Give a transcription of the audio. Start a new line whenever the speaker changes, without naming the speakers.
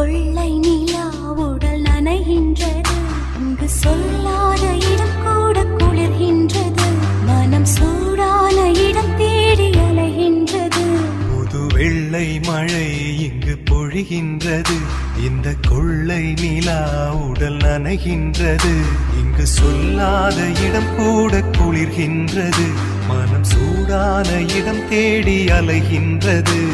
கொள்ளை நிலா உடல் நனைகின்றது. இங்கு சொல்லாத இடம் கூட குளிர்கின்றது. மனம் சூடான இடம் தேடி அலைகின்றது.
புது வெள்ளை மழை இங்கு பொழிகின்றது. இந்த கொள்ளை நிலா உடல் நனைகின்றது. இங்கு சொல்லாத இடம் கூட குளிர்கின்றது. மனம் சூடான இடம் தேடி அலைகின்றது.